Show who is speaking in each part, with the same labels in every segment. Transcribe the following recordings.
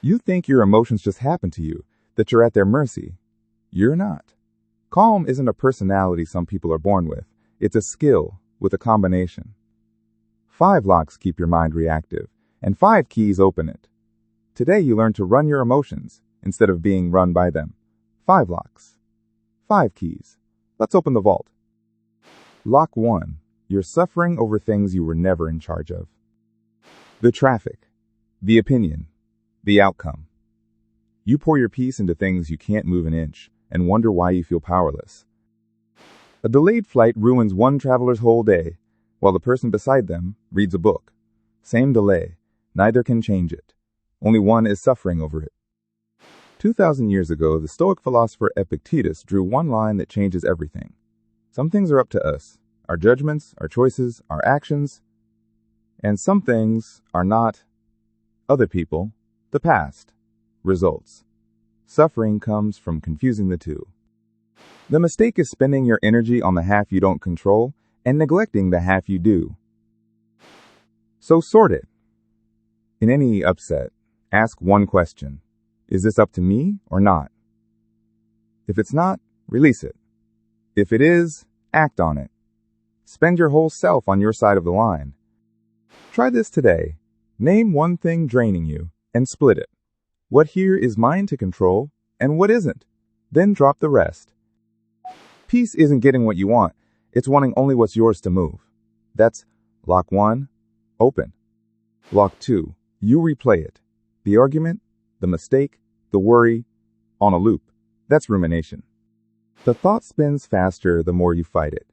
Speaker 1: You think your emotions just happen to you, that you're at their mercy. You're not. Calm isn't a personality some people are born with. It's a skill with a combination. 5 locks keep your mind reactive, and 5 keys open it. Today you learn to run your emotions instead of being run by them. 5 locks. 5 keys. Let's open the vault. Lock 1. You're suffering over things you were never in charge of. The traffic. The opinion. The outcome. You pour your piece into things you can't move an inch and wonder why you feel powerless. A delayed flight ruins one traveler's whole day, while the person beside them reads a book. Same delay. Neither can change it. Only one is suffering over it. 2,000 years ago, the Stoic philosopher Epictetus drew one line that changes everything. Some things are up to us, our judgments, our choices, our actions, and some things are not. Other people, the past, results. Suffering comes from confusing the two. The mistake is spending your energy on the half you don't control and neglecting the half you do. So sort it. In any upset, ask one question. Is this up to me or not? If it's not, release it. If it is, act on it. Spend your whole self on your side of the line. Try this today. Name one thing draining you and split it. What here is mine to control and what isn't? Then drop the rest. Peace isn't getting what you want. It's wanting only what's yours to move. That's lock 1, open. Lock 2, you replay it. The argument, the mistake, the worry, on a loop. That's rumination. The thought spins faster the more you fight it.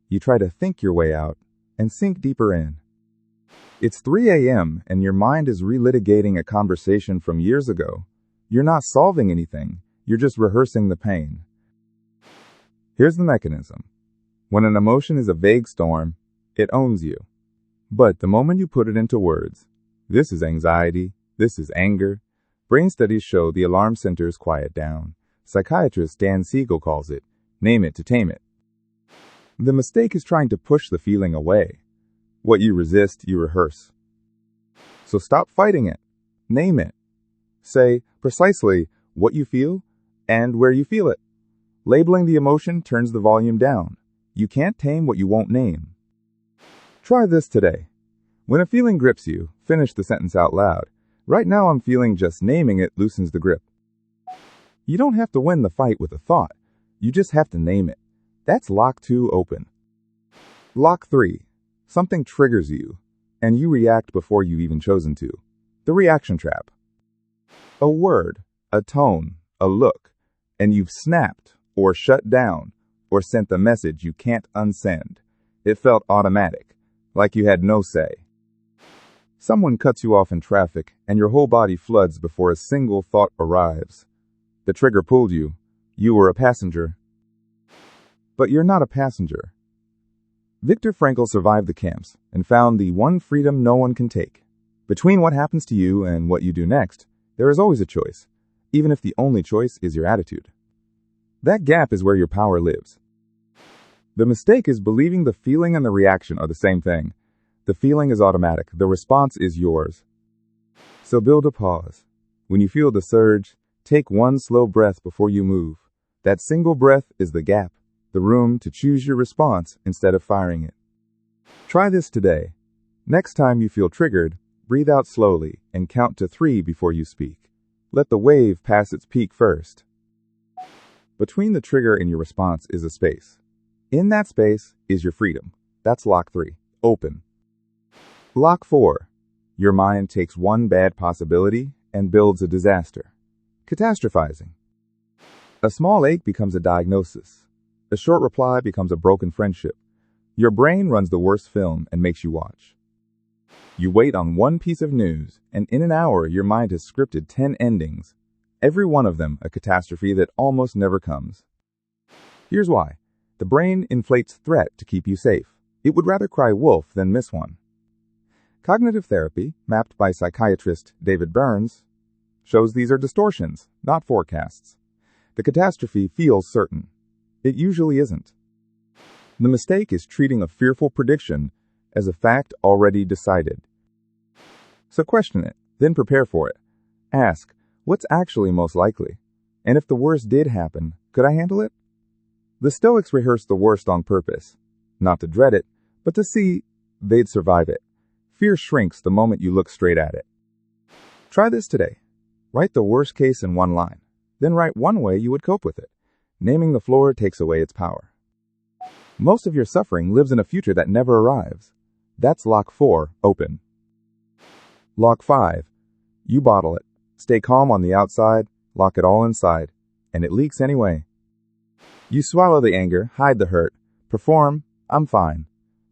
Speaker 1: You try to think your way out and sink deeper in. It's 3 a.m. and your mind is relitigating a conversation from years ago. You're not solving anything. You're just rehearsing the pain. Here's the mechanism. When an emotion is a vague storm, it owns you. But the moment you put it into words, this is anxiety, this is anger, brain studies show the alarm centers quiet down. Psychiatrist Dan Siegel calls it, name it to tame it. The mistake is trying to push the feeling away. What you resist, you rehearse. So stop fighting it. Name it. Say precisely what you feel and where you feel it. Labeling the emotion turns the volume down. You can't tame what you won't name. Try this today. When a feeling grips you, finish the sentence out loud. Right now I'm feeling just naming it loosens the grip. You don't have to win the fight with a thought. You just have to name it. That's lock 2 open. Lock 3. Something triggers you, and you react before you've even chosen to. The reaction trap. A word, a tone, a look, and you've snapped, or shut down, or sent the message you can't unsend. It felt automatic, like you had no say. Someone cuts you off in traffic, and your whole body floods before a single thought arrives. The trigger pulled you. You were a passenger. But you're not a passenger. Viktor Frankl survived the camps and found the one freedom no one can take. Between what happens to you and what you do next, there is always a choice, even if the only choice is your attitude. That gap is where your power lives. The mistake is believing the feeling and the reaction are the same thing. The feeling is automatic. The response is yours. So build a pause. When you feel the surge, take one slow breath before you move. That single breath is the gap, the room to choose your response instead of firing it. Try this today. Next time you feel triggered, breathe out slowly and count to 3 before you speak. Let the wave pass its peak first. Between the trigger and your response is a space. In that space is your freedom. That's lock 3. Open. Lock 4. Your mind takes one bad possibility and builds a disaster. Catastrophizing. A small ache becomes a diagnosis. A short reply becomes a broken friendship. Your brain runs the worst film and makes you watch. You wait on one piece of news, and in an hour your mind has scripted 10 endings. Every one of them a catastrophe that almost never comes. Here's why. The brain inflates threat to keep you safe. It would rather cry wolf than miss one. Cognitive therapy, mapped by psychiatrist David Burns, shows these are distortions, not forecasts. The catastrophe feels certain. It usually isn't. The mistake is treating a fearful prediction as a fact already decided. So question it, then prepare for it. Ask, What's actually most likely? And if the worst did happen, could I handle it? The Stoics rehearsed the worst on purpose, not to dread it, but to see they'd survive it. Fear shrinks the moment you look straight at it. Try this today. Write the worst case in one line, then write one way you would cope with it. Naming the floor takes away its power. Most of your suffering lives in a future that never arrives. That's lock 4, open. Lock 5, you bottle it. Stay calm on the outside, lock it all inside, and it leaks anyway. You swallow the anger, hide the hurt, perform, I'm fine,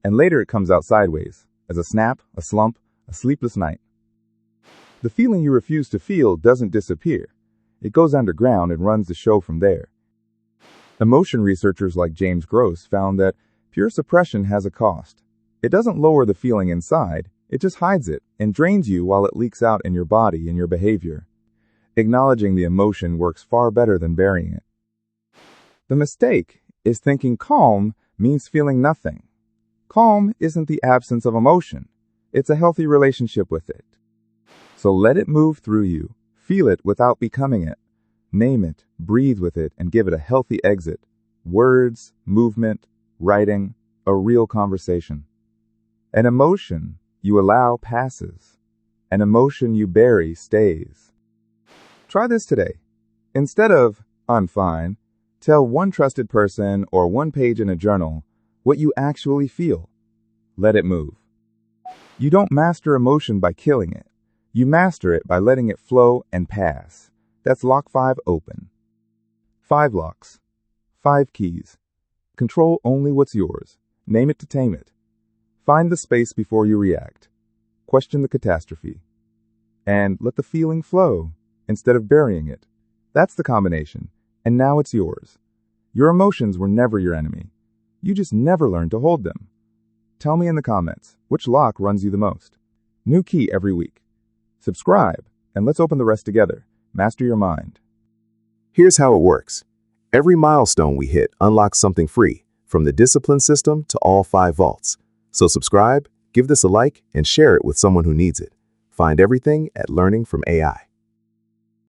Speaker 1: and later it comes out sideways, as a snap, a slump, a sleepless night. The feeling you refuse to feel doesn't disappear. It goes underground and runs the show from there. Emotion researchers like James Gross found that pure suppression has a cost. It doesn't lower the feeling inside, it just hides it and drains you while it leaks out in your body and your behavior. Acknowledging the emotion works far better than burying it. The mistake is thinking calm means feeling nothing. Calm isn't the absence of emotion. It's a healthy relationship with it. So let it move through you. Feel it without becoming it. Name it, breathe with it, and give it a healthy exit. Words, movement, writing, a real conversation. An emotion you allow passes. An emotion you bury stays. Try this today. Instead of, I'm fine, tell one trusted person or one page in a journal what you actually feel. Let it move. You don't master emotion by killing it. You master it by letting it flow and pass. That's lock 5 open. 5 locks. 5 keys. Control only what's yours. Name it to tame it. Find the space before you react. Question the catastrophe. And let the feeling flow instead of burying it. That's the combination. And now it's yours. Your emotions were never your enemy. You just never learned to hold them. Tell me in the comments, which lock runs you the most? New key every week. Subscribe, and let's open the rest together. Master your mind.
Speaker 2: Here's how it works. Every milestone we hit unlocks something free, from the discipline system to all 5 vaults. So subscribe, give this a like, and share it with someone who needs it. Find everything at Learning from AI.